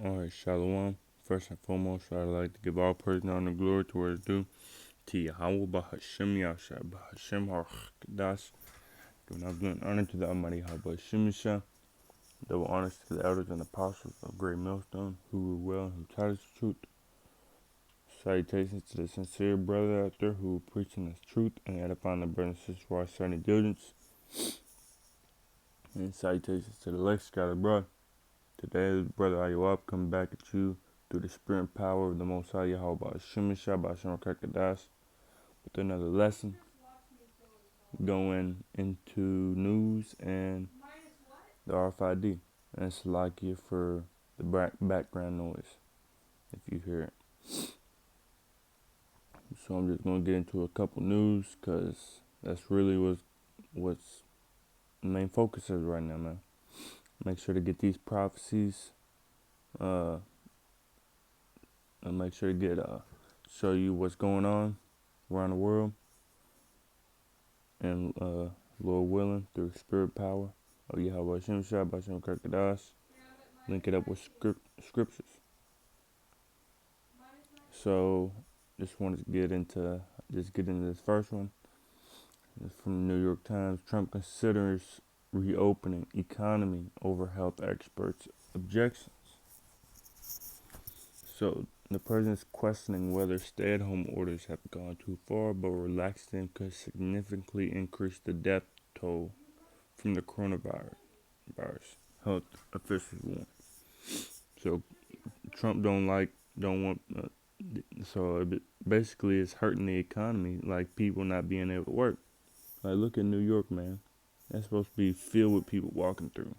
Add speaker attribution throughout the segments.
Speaker 1: Alright, Shalom. First and foremost, I'd like to give all praise and honor and glory to where it's due. To Yahweh Bahashem Yahshua Bahashem HaKadosh. Giving all glory and honor to the Almighty Yahweh Bahashem Yahshua. Double honors to the elders and apostles of Great Millstone who rule well and who taught us the truth. Salutations to the sincere brother out there who preaching us truth and edifying the brothers and sisters while studying diligence. And salutations to the elect scattered brother. Today, Brother Ayuab coming back at you through the spirit and power of the Most High Yahweh Bahashem Yahshua Bahashem HaKadosh with another lesson going into news and the RFID. And it's like you for the background noise if you hear it. So I'm just going to get into a couple news because that's really what's the main focus is right now, man. Make sure to get these prophecies and make sure to get show you what's going on around the world. And Lord willing, through spirit power of Yahweh Hashem Shah Bashem Kirkadash, link it up with scriptures. So just wanted to get into this first one. It's from the New York Times. Trump considers reopening economy over health experts' objections. So the president's questioning whether stay-at-home orders have gone too far, but relaxing them could significantly increase the death toll from the coronavirus. Health officials warn. So Trump don't want. So it basically, it's hurting the economy, like people not being able to work. Like look at New York, man. That's supposed to be filled with people walking through.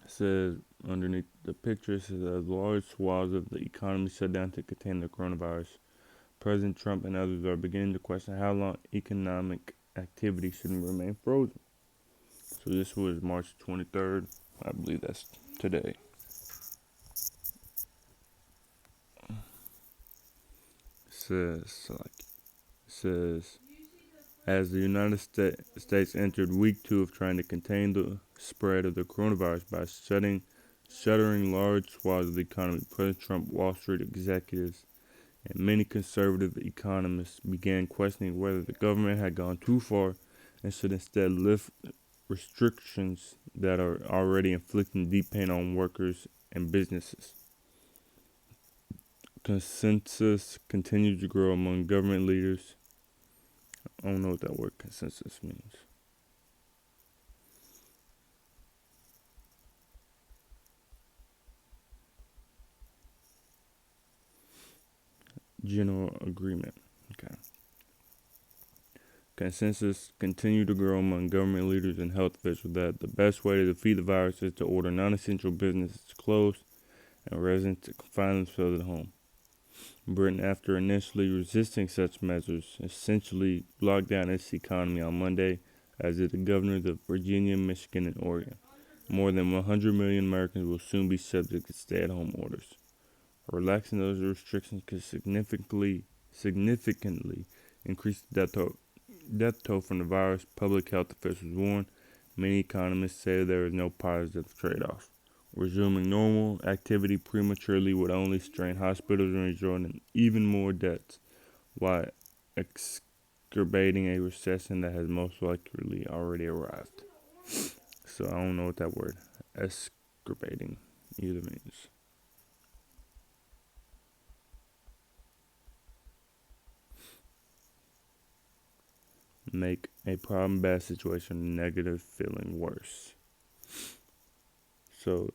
Speaker 1: It says underneath the picture, it says as large swaths of the economy shut down to contain the coronavirus. President Trump and others are beginning to question how long economic activity should remain frozen. So this was March 23rd. I believe that's today. It says as the United States entered week 2 of trying to contain the spread of the coronavirus by shuttering large swaths of the economy, President Trump, Wall Street executives, and many conservative economists began questioning whether the government had gone too far and should instead lift restrictions that are already inflicting deep pain on workers and businesses. Consensus continues to grow among government leaders. I don't know what that word consensus means. General agreement. Okay. Consensus continued to grow among government leaders and health officials that the best way to defeat the virus is to order non-essential businesses closed and residents to confine themselves at home. Britain, after initially resisting such measures, essentially locked down its economy on Monday, as did the governors of Virginia, Michigan, and Oregon. More than 100 million Americans will soon be subject to stay-at-home orders. Relaxing those restrictions could significantly increase the death toll from the virus, public health officials warn. Many economists say there is no positive trade-off. Resuming normal activity prematurely would only strain hospitals and result in even more deaths, while exacerbating a recession that has most likely already arrived. So I don't know what that word exacerbating either means. Make a problem bad situation negative feeling worse. So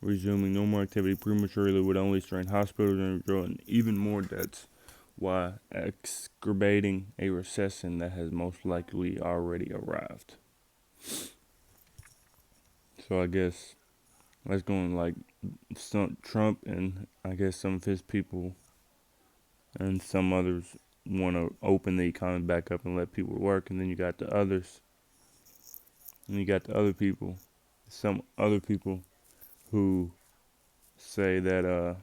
Speaker 1: resuming normal activity prematurely would only strain hospitals and result in even more deaths, while exacerbating a recession that has most likely already arrived. So I guess that's going like Trump and I guess some of his people and some others want to open the economy back up and let people work, and then you got the others, and you got the other people, some other people who say that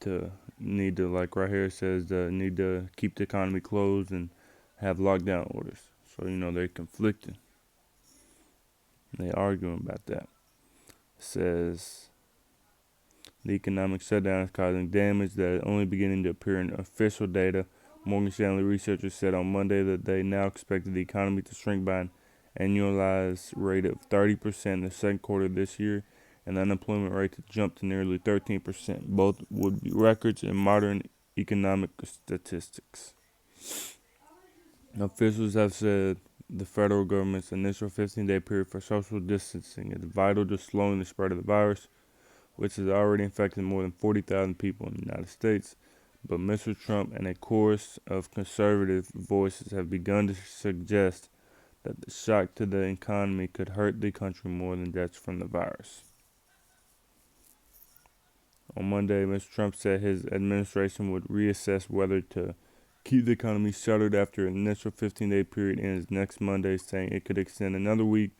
Speaker 1: to need to, like right here it says need to keep the economy closed and have lockdown orders. So they're conflicting. They arguing about that. says the economic shutdown is causing damage that is only beginning to appear in official data. Morgan Stanley researchers said on Monday that they now expected the economy to shrink by an annualized rate of 30% in the second quarter of this year, and the unemployment rate to jump to nearly 13%. Both would be records in modern economic statistics. Officials have said the federal government's initial 15-day period for social distancing is vital to slowing the spread of the virus, which has already infected more than 40,000 people in the United States. But Mr. Trump and a chorus of conservative voices have begun to suggest that the shock to the economy could hurt the country more than deaths from the virus. On Monday, Mr. Trump said his administration would reassess whether to keep the economy shuttered after an initial 15-day period ends next Monday, saying it could extend another week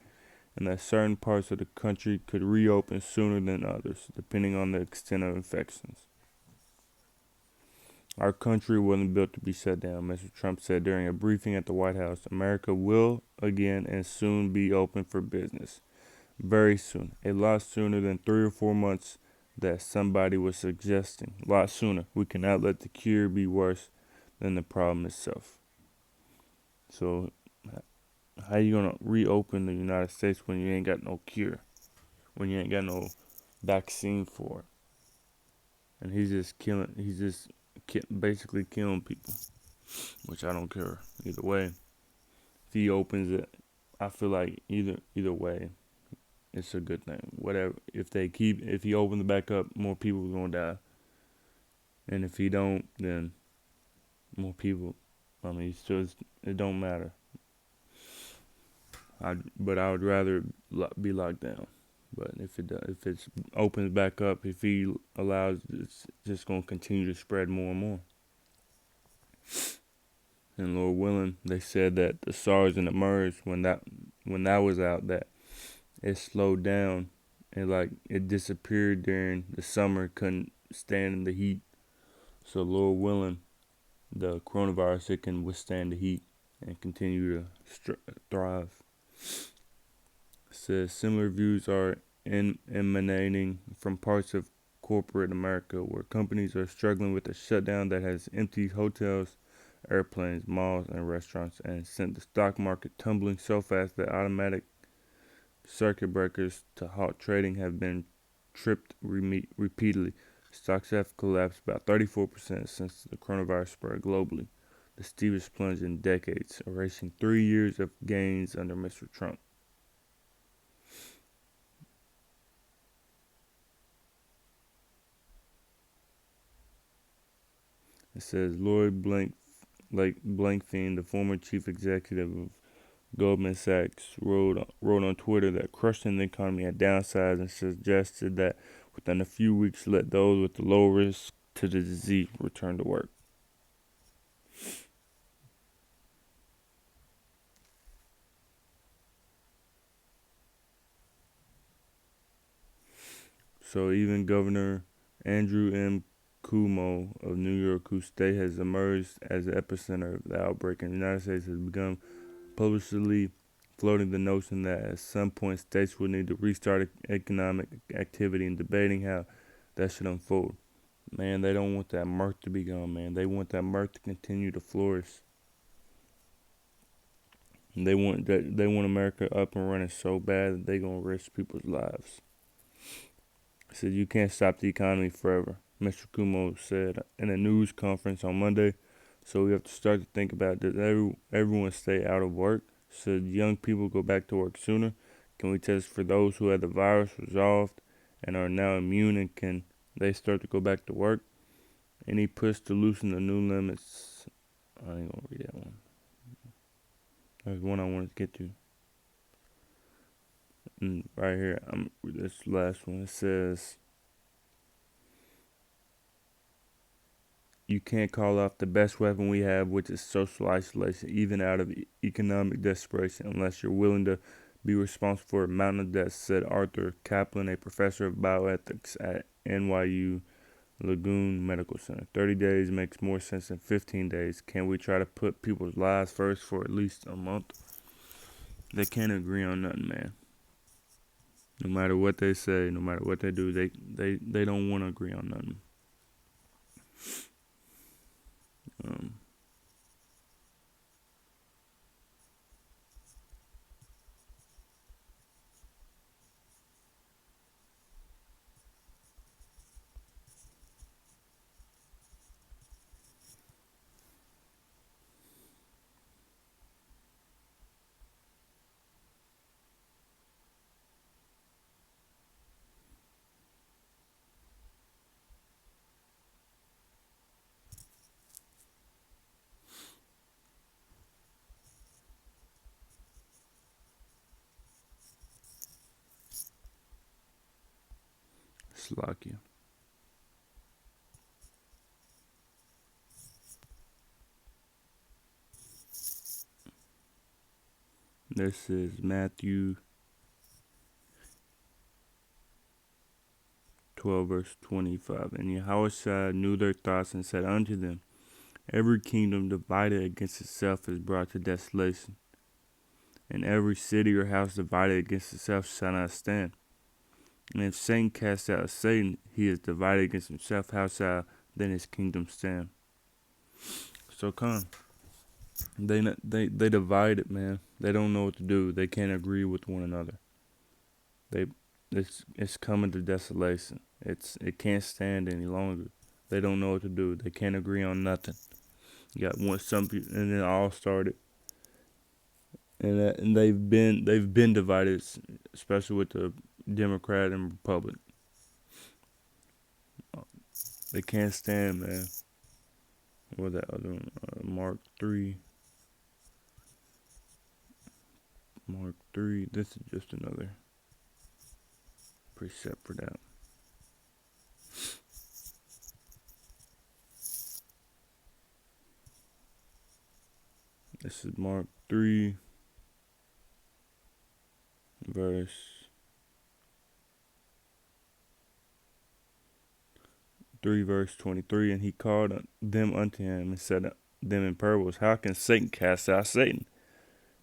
Speaker 1: and that certain parts of the country could reopen sooner than others, depending on the extent of infections. Our country wasn't built to be shut down, Mr. Trump said during a briefing at the White House. America will again and soon be open for business. Very soon. A lot sooner than 3 or 4 months that somebody was suggesting. A lot sooner. We cannot let the cure be worse than the problem itself. So, how you gonna reopen the United States when you ain't got no cure? When you ain't got no vaccine for it? And he's just basically killing people, which I don't care either way. If he opens it, I feel like either way, it's a good thing. Whatever. If he opens it back up, more people are gonna die. And if he don't, then more people. I mean, it don't matter. But I would rather be locked down. But if it opens back up, if he allows, it's just gonna continue to spread more and more. And Lord willing, they said that the SARS and the MERS, when that was out, that it slowed down and like it disappeared during the summer, couldn't stand in the heat. So Lord willing, the coronavirus, it can withstand the heat and continue to thrive. It says similar views are emanating from parts of corporate America where companies are struggling with a shutdown that has emptied hotels, airplanes, malls, and restaurants and sent the stock market tumbling so fast that automatic circuit breakers to halt trading have been tripped repeatedly. Stocks have collapsed about 34% since the coronavirus spread globally, the steepest plunge in decades, erasing 3 years of gains under Mr. Trump. It says Lloyd Blankfein, the former chief executive of Goldman Sachs, wrote on Twitter that crushing the economy had downsized and suggested that within a few weeks let those with the low risk to the disease return to work. So even Governor Andrew M. Cuomo of New York, whose state has emerged as the epicenter of the outbreak in the United States, has begun publicly floating the notion that at some point states will need to restart economic activity and debating how that should unfold. Man, they don't want that mirth to be gone, man. They want that mirth to continue to flourish. And they want America up and running so bad that they're gonna risk people's lives. He said you can't stop the economy forever, Mr. Cuomo said in a news conference on Monday. So we have to start to think about, does everyone stay out of work? Should young people go back to work sooner? Can we test for those who had the virus resolved and are now immune, and can they start to go back to work? Any push to loosen the new limits? I ain't gonna read that one. There's one I wanted to get to. And right here, this last one. It says, you can't call off the best weapon we have, which is social isolation, even out of economic desperation, unless you're willing to be responsible for a mountain of deaths, said Arthur Kaplan, a professor of bioethics at NYU Langone Medical Center. 30 days makes more sense than 15 days. Can we try to put people's lives first for at least a month? They can't agree on nothing, man. No matter what they say, no matter what they do, they don't want to agree on nothing. Um, Slovakia. This is Matthew 12, verse 25. And Yahushua knew their thoughts and said unto them, every kingdom divided against itself is brought to desolation, and every city or house divided against itself shall not stand. And if Satan cast out Satan, he is divided against himself. How shall then his kingdom stand? So come, they divided, man. They don't know what to do. They can't agree with one another. They it's coming to desolation. It can't stand any longer. They don't know what to do. They can't agree on nothing. You got some people, and it all started, and they've been divided, especially with the Democrat and Republic. They can't stand, man. Or that other one, Mark 3. Mark 3. This is just another precept for that. This is Mark 3, verse 23. And he called them unto him and said them in parables, how can Satan cast out Satan?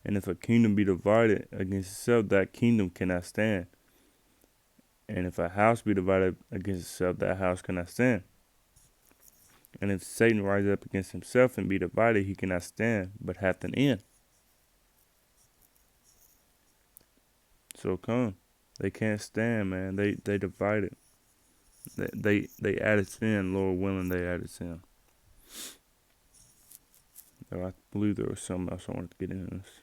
Speaker 1: And if a kingdom be divided against itself, that kingdom cannot stand. And if a house be divided against itself, that house cannot stand. And if Satan rise up against himself and be divided, he cannot stand, but hath an end. So come, they can't stand, man. They divided. They added sin, Lord willing, they added sin. I believe there was something else I wanted to get into this.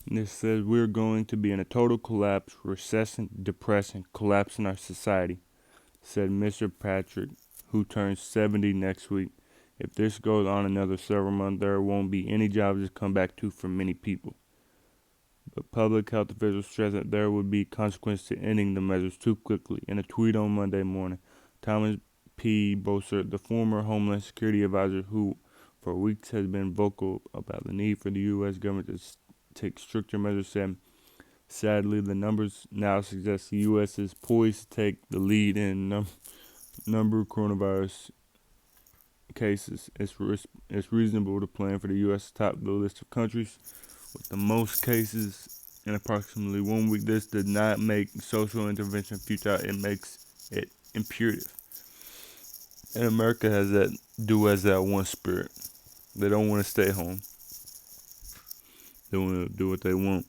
Speaker 1: This says we're going to be in a total collapse, recession, depression, collapse in our society, said Mr. Patrick, who turns 70 next week. If this goes on another several months, there won't be any jobs to come back to for many people. But public health officials stressed that there would be consequences to ending the measures too quickly. In a tweet on Monday morning, Thomas P. Bossert, the former Homeland Security advisor who for weeks has been vocal about the need for the U.S. government to take stricter measures, said, sadly, the numbers now suggest the U.S. is poised to take the lead in number of coronavirus cases. It's reasonable to plan for the U.S. to top the list of countries with the most cases in approximately 1 week. This does not make social intervention futile. It makes it imperative. And America has that one spirit. They don't want to stay home. They want to do what they want.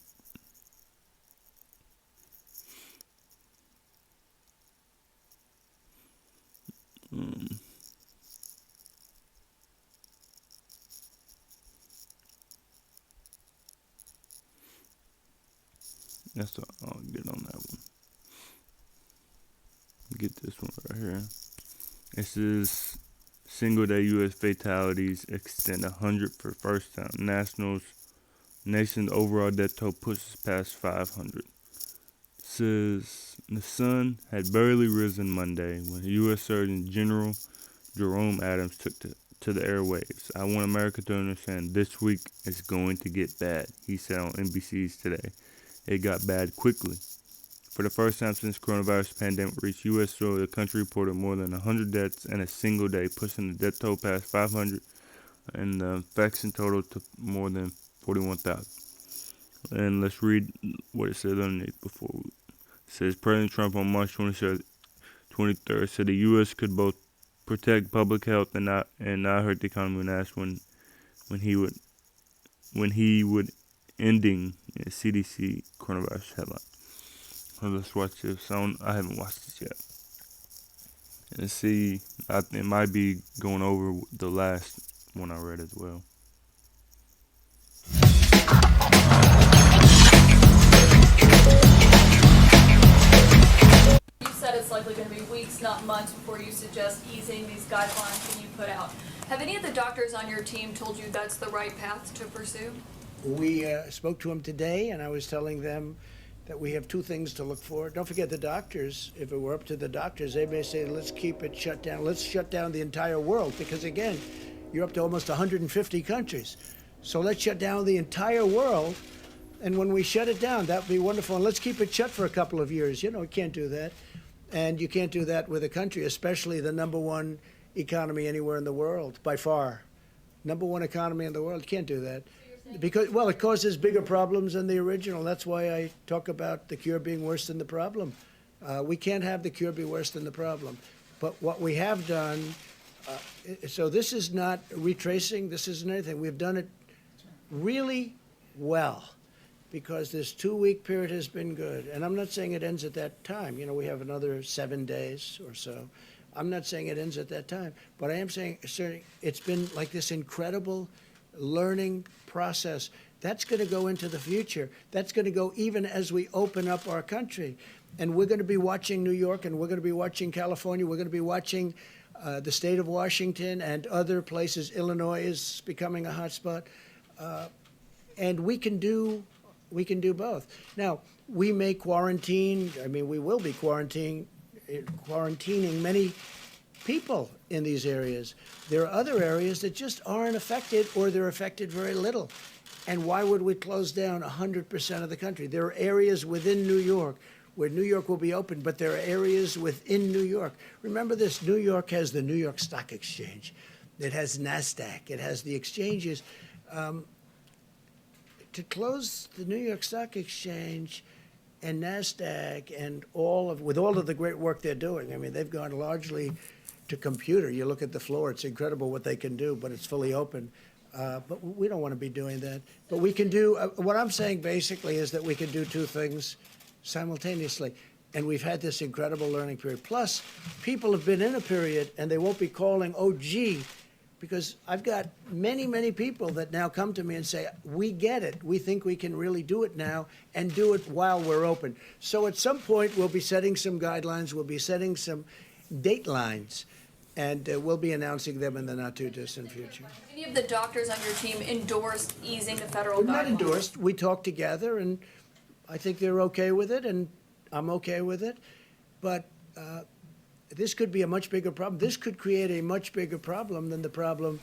Speaker 1: I'll get on that one. Get this one right here. This is single day U.S. fatalities extend 100 for first time. Nation's overall death toll pushes past 500. Says the sun had barely risen Monday when U.S. Surgeon General Jerome Adams took to the airwaves. I want America to understand this week is going to get bad, he said on NBC's Today. It got bad quickly. For the first time since coronavirus pandemic reached U.S. soil, the country reported more than 100 deaths in a single day, pushing the death toll past 500 and the infection total to more than 41,000. And let's read what it says underneath before we. It says President Trump on March 23rd said the U.S. could both protect public health and not hurt the economy when asked when he would ending CDC coronavirus headline. So let's watch this. I haven't watched this yet. And see, it might be going over the last one I read as well.
Speaker 2: You said it's likely going to be weeks, not months, before you suggest easing these guidelines that you put out. Have any of the doctors on your team told you that's the right path to pursue?
Speaker 3: We spoke to them today, and I was telling them that we have two things to look for. Don't forget the doctors. If it were up to the doctors, they may say, let's keep it shut down. Let's shut down the entire world, because again, you're up to almost 150 countries. So let's shut down the entire world, and when we shut it down, that would be wonderful. And let's keep it shut for a couple of years. You know, we can't do that. And you can't do that with a country, especially the number one economy anywhere in the world, by far. Number one economy in the world, you can't do that. Because, well, it causes bigger problems than the original. That's why I talk about the cure being worse than the problem. We can't have the cure be worse than the problem. But what we have done, so this is not retracing, this isn't anything. We've done it really well, because this 2-week period has been good. And I'm not saying it ends at that time. You know, we have another 7 days or so. I'm not saying it ends at that time. But I am saying it's been like this incredible learning process. That's going to go into the future. That's going to go even as we open up our country. And we're going to be watching New York, and we're going to be watching California. We're going to be watching the state of Washington and other places. Illinois is becoming a hotspot. And we can do both. Now, we may quarantine. I mean, we will be quarantining many people in these areas. There are other areas that just aren't affected, or they're affected very little. And why would we close down 100% of the country? There are areas within New York where New York will be open, but there are areas within New York. Remember this, New York has the New York Stock Exchange. It has NASDAQ. It has the exchanges. To close the New York Stock Exchange and NASDAQ and with all of the great work they're doing, I mean, they've gone largely to computer. You look at the floor, it's incredible what they can do, but it's fully open. But we don't want to be doing that. But we can do, what I'm saying basically is that we can do two things simultaneously. And we've had this incredible learning period. Plus, people have been in a period, and they won't be calling, oh, gee, because I've got many, many people that now come to me and say, we get it. We think we can really do it now and do it while we're open. So at some point, we'll be setting some guidelines. We'll be setting some date lines. And we'll be announcing them in the not-too-distant future.
Speaker 2: Any of the doctors on your team endorsed easing the federal guidelines?
Speaker 3: Not endorsed. We talked together, and I think they're okay with it, and I'm okay with it. But this could be a much bigger problem. This could create a much bigger problem than the problem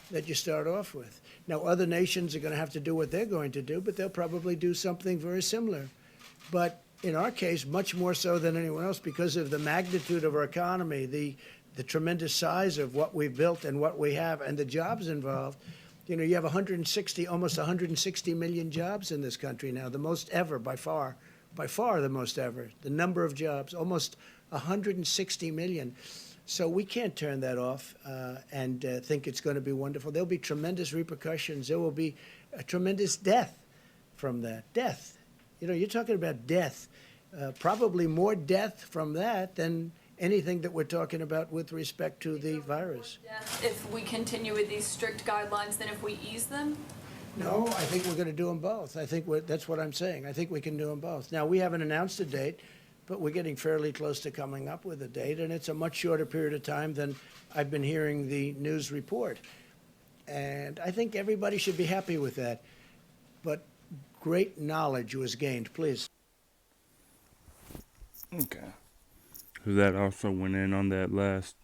Speaker 3: that you start off with. Now, other nations are going to have to do what they're going to do, but they'll probably do something very similar. But in our case, much more so than anyone else, because of the magnitude of our economy, the tremendous size of what we've built and what we have, and the jobs involved. You know, you have almost 160 million jobs in this country now, the most ever, by far the most ever. The number of jobs, almost 160 million. So we can't turn that off and think it's going to be wonderful. There'll be tremendous repercussions. There will be a tremendous death from that. Death. You know, you're talking about death. Probably more death from that than anything that we're talking about with respect to the virus.
Speaker 2: If we continue with these strict guidelines than if we ease them?
Speaker 3: No, I think we're going to do them both. I think that's what I'm saying. I think we can do them both. Now, we haven't announced a date, but we're getting fairly close to coming up with a date, and it's a much shorter period of time than I've been hearing the news report. And I think everybody should be happy with that. But great knowledge was gained. Please.
Speaker 1: Okay. So that also went in on that last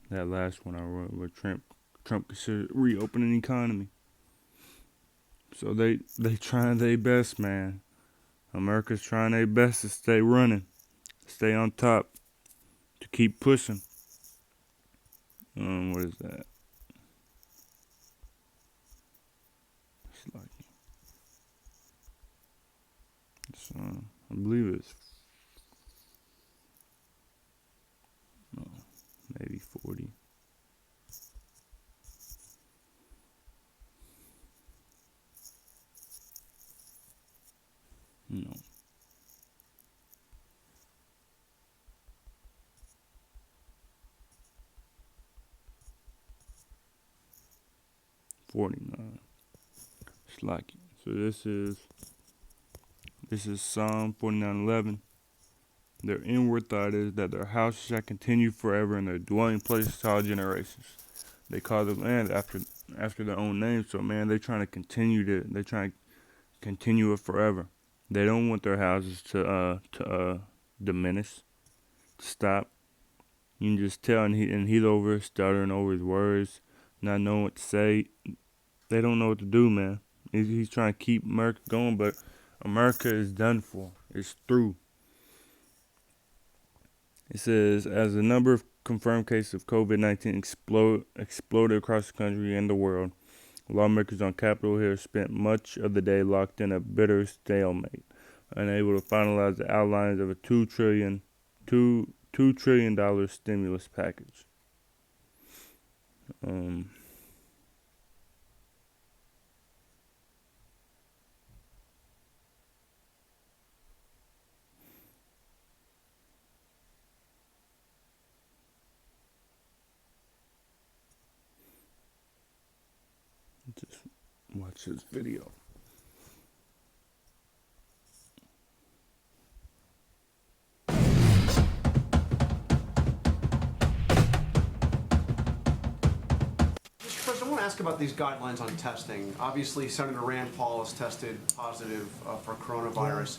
Speaker 1: one I wrote with Trump Trump considered reopening the economy. So they trying their best, man. America's trying their best to stay running, stay on top, to keep pushing. What is that? It's like, I believe it's maybe 40. No. 49. It's like, so this is Psalm 49:11. Their inward thought is that their house shall continue forever, and their dwelling place to all generations. They call the land after their own name. So man, they're trying to continue it forever. They don't want their houses to diminish, to stop. You can just tell, and he's over stuttering over his words, not knowing what to say. They don't know what to do, man. He's trying to keep America going, but America is done for. It's through. It says, as the number of confirmed cases of COVID-19 exploded across the country and the world, lawmakers on Capitol Hill spent much of the day locked in a bitter stalemate, unable to finalize the outlines of a $2 trillion stimulus package. Just watch this video.
Speaker 4: Mr. President, I want to ask about these guidelines on testing. Obviously, Senator Rand Paul has tested positive for coronavirus.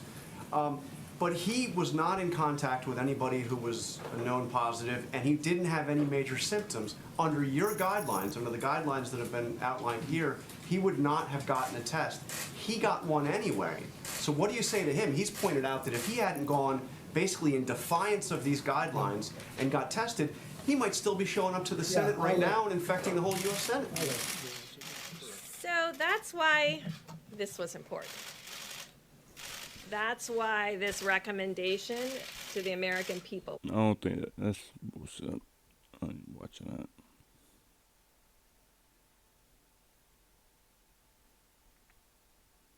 Speaker 4: But he was not in contact with anybody who was a known positive, and he didn't have any major symptoms. Under your guidelines, under the guidelines that have been outlined here, he would not have gotten a test. He got one anyway. So what do you say to him? He's pointed out that if he hadn't gone basically in defiance of these guidelines and got tested, he might still be showing up to the Senate right now and infecting the whole U.S. Senate.
Speaker 5: So that's why this was important. That's why this recommendation to the American people.
Speaker 1: I don't think that's bullshit. I ain't watching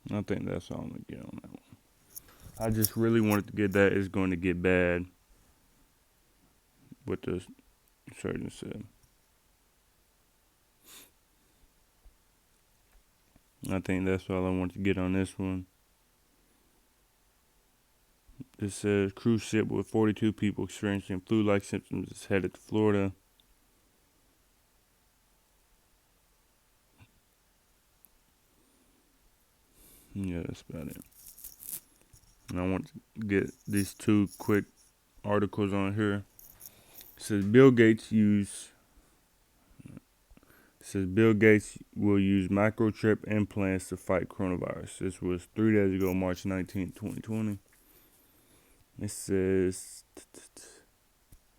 Speaker 1: that. I think that's all I'm gonna get on that one. I just really wanted to get that. It's going to get bad. What the surgeon said. I think that's all I want to get on this one. It says cruise ship with 42 people experiencing flu-like symptoms is headed to Florida. Yeah, that's about it. And I want to get these two quick articles on here. It says Bill Gates will use microchip implants to fight coronavirus. This was 3 days ago, March 19, 2020. It says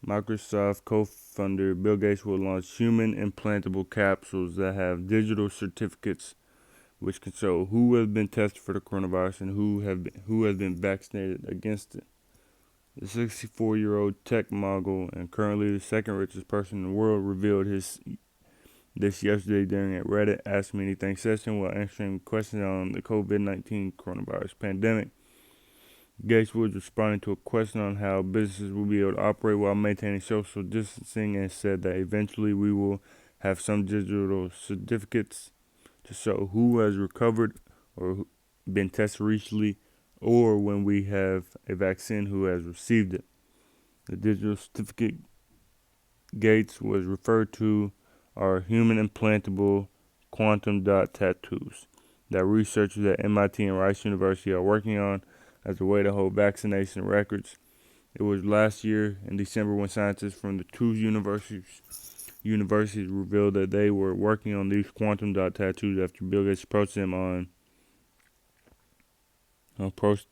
Speaker 1: Microsoft co-founder Bill Gates will launch human implantable capsules that have digital certificates which can show who has been tested for the coronavirus and who has been vaccinated against it. The 64-year-old tech mogul and currently the second richest person in the world revealed this yesterday during a Reddit Ask Me Anything session while answering questions on the COVID-19 coronavirus pandemic. Gates was responding to a question on how businesses will be able to operate while maintaining social distancing and said that eventually we will have some digital certificates to show who has recovered or been tested recently or when we have a vaccine who has received it. The digital certificate Gates was referred to are human implantable quantum dot tattoos that researchers at MIT and Rice University are working on as a way to hold vaccination records. It was last year in December when scientists from the two universities universities revealed that they were working on these quantum dot tattoos after Bill Gates approached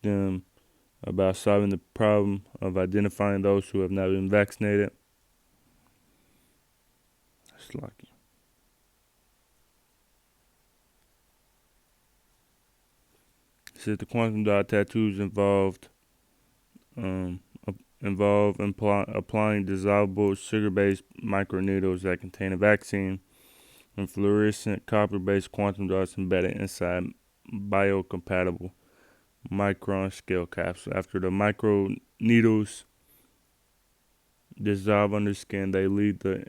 Speaker 1: them about solving the problem of identifying those who have not been vaccinated. It's lucky. It said the quantum dot tattoos involve applying dissolvable sugar-based microneedles that contain a vaccine and fluorescent copper-based quantum dots embedded inside biocompatible micron-scale capsules. After the microneedles dissolve under skin, they leave the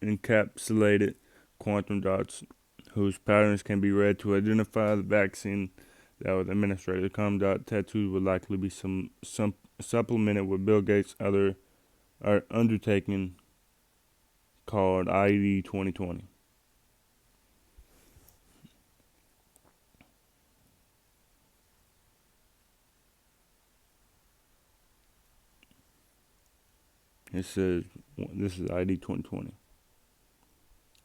Speaker 1: encapsulated quantum dots, whose patterns can be read to identify the vaccine that was administered. The quantum dot tattoos would likely be some supplemented with Bill Gates' other undertaking called ID 2020. It says, this is ID 2020.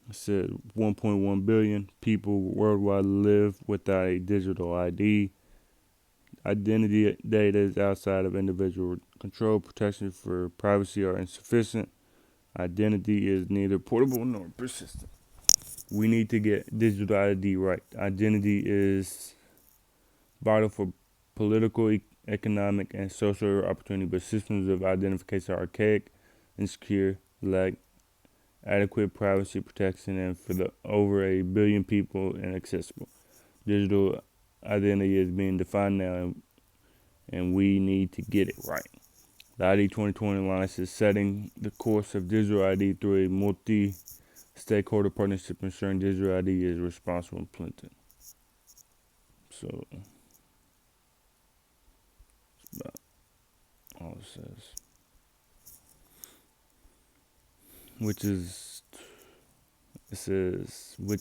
Speaker 1: It said 1.1 billion people worldwide live without a digital ID. Identity data is outside of individual control. Protection for privacy are insufficient. Identity is neither portable nor persistent. We need to get digital ID right. Identity is vital for political, economic, and social opportunity, but systems of identification are archaic, insecure, lack adequate privacy protection, and for the over a billion people inaccessible. Digital identity is being defined now, and we need to get it right. The ID 2020 Alliance is setting the course of digital ID through a multi-stakeholder partnership, ensuring digital ID is responsible and implemented. So, that's about all it says. Which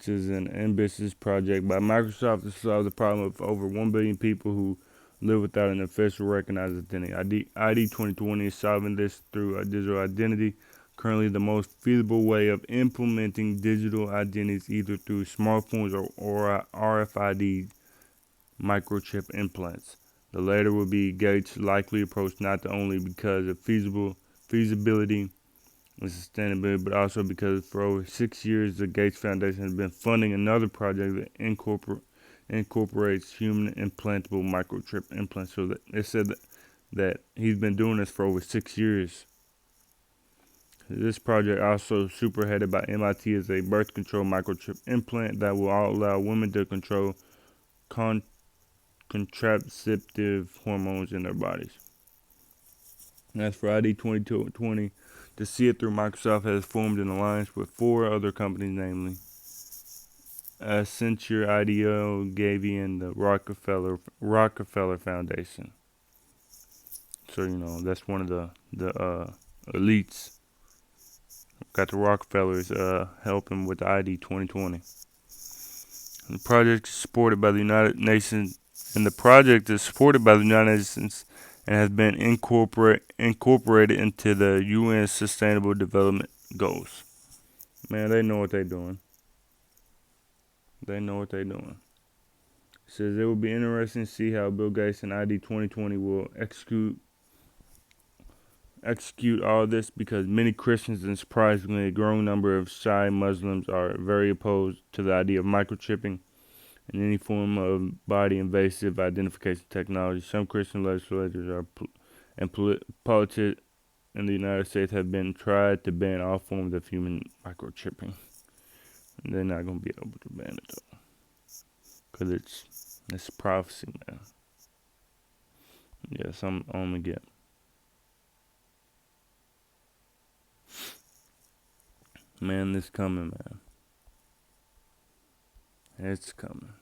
Speaker 1: is an ambitious project by Microsoft to solve the problem of over 1 billion people who live without an official recognized identity. ID 2020 is solving this through a digital identity. Currently, the most feasible way of implementing digital identities either through smartphones or RFID microchip implants. The latter will be Gates' likely approach, not only because of feasibility and sustainability, but also because for over 6 years the Gates Foundation has been funding another project that incorporates human implantable microchip implants. So that it said that he's been doing this for over 6 years. This project, also superheaded by MIT, is a birth control microchip implant that will allow women to control contraceptive hormones in their bodies. As for ID 2020, to see it through, Microsoft has formed an alliance with 4 other companies, namely Accenture, IDEO, Gavi, and the Rockefeller Foundation. So that's one of the elites. Got the Rockefellers helping with the ID 2020. The project is supported by the United Nations, and has been incorporated into the UN Sustainable Development Goals. Man, they know what they're doing. It says it will be interesting to see how Bill Gates and ID 2020 will execute all this, because many Christians and surprisingly a growing number of shy Muslims are very opposed to the idea of microchipping and any form of body invasive identification technology. Some Christian legislators and politics in the United States have been tried to ban all forms of human microchipping. And they're not going to be able to ban it though, because it's prophecy, man. Yes, I'm only get. Man, it's coming, man. It's coming.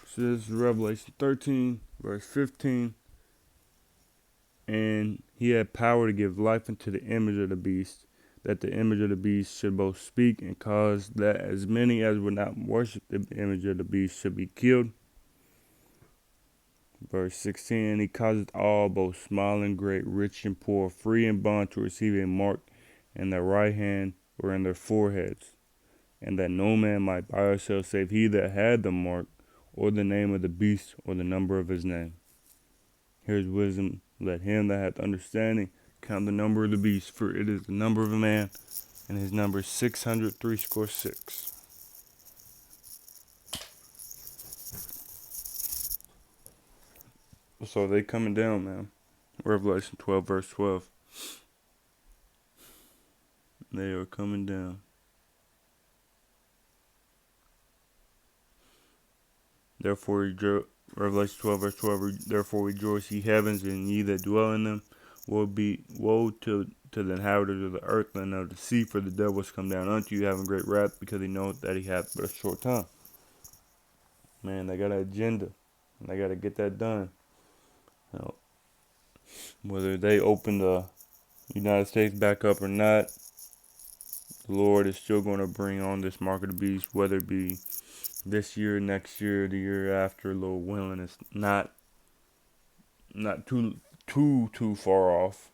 Speaker 1: So this is Revelation 13, verse 15. And he had power to give life unto the image of the beast, that the image of the beast should both speak and cause that as many as would not worship the image of the beast should be killed. Verse 16, and he causeth all, both small and great, rich and poor, free and bond, to receive a mark in their right hand or in their foreheads, and that no man might buy or sell save he that had the mark, or the name of the beast, or the number of his name. Here's wisdom. Let him that hath understanding count the number of the beast, for it is the number of a man, and his number is 666. So they coming down, man. Revelation 12, verse 12. They are coming down. Therefore, Revelation 12, verse 12. Therefore rejoice, ye heavens, and ye that dwell in them. Woe to the inhabitants of the earth and of the sea, for the devil is come down unto you, having great wrath, because he knoweth that he hath but a short time. Man, they got an agenda, and they got to get that done. Now, whether they open the United States back up or not, the Lord is still going to bring on this mark of the beast, whether it be this year, next year, the year after, Lord willing. It's not too far off.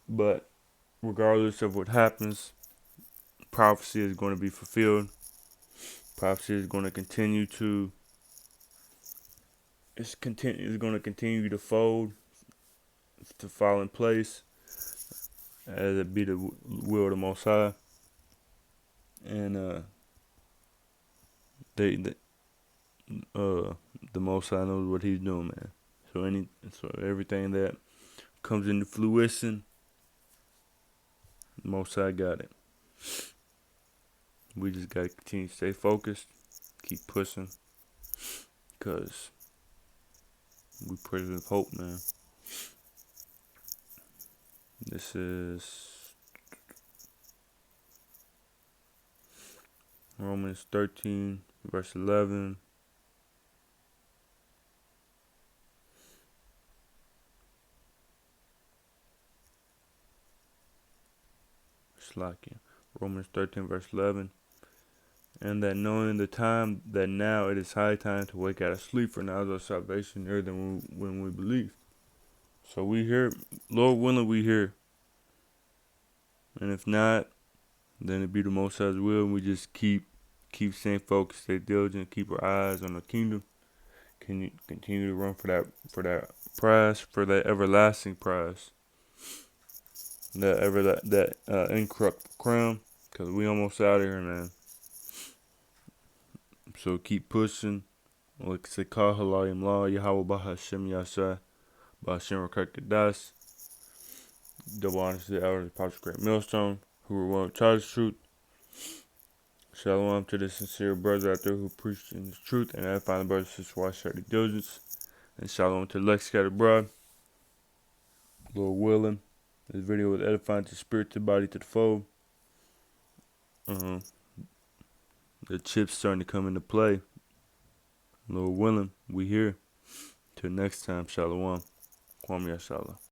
Speaker 1: But regardless of what happens, prophecy is going to be fulfilled. Prophecy is going to continue to going to continue to fold, to fall in place, as it be the will of the Most High. And the Most High knows what He's doing, man. So everything that comes into fruition, the Most High got it. We just gotta continue to stay focused, keep pushing, cause we prisoners of hope, man. This is Romans 13, verse 11. Romans 13, verse 11. And that knowing the time, that now it is high time to wake out of sleep, for now is our salvation nearer than when we believe. So we hear, Lord willing, we hear. And if not, then it be the Most High's will, and we just keep staying focused, stay diligent, keep our eyes on the kingdom. Can you continue to run for that prize, for that everlasting prize, that incorruptible crown, because we almost out of here, man. So keep pushing. Like I said, Kah Halayim La, Yahweh Bahashem Yasha, Bahashem Rakakadas. Double honors to the elders of Prophet's Great Millstone, who were willing to try the truth. Shalom to the sincere brothers out there who preach in the truth and edify the brothers and sisters who watch their diligence. And shalom to the elect scattered abroad. Lord willing, this video was edifying to spirit, to body, to the fold. The chips starting to come into play. Lord willing, we here. Till next time, shalom. Kwame Yashala.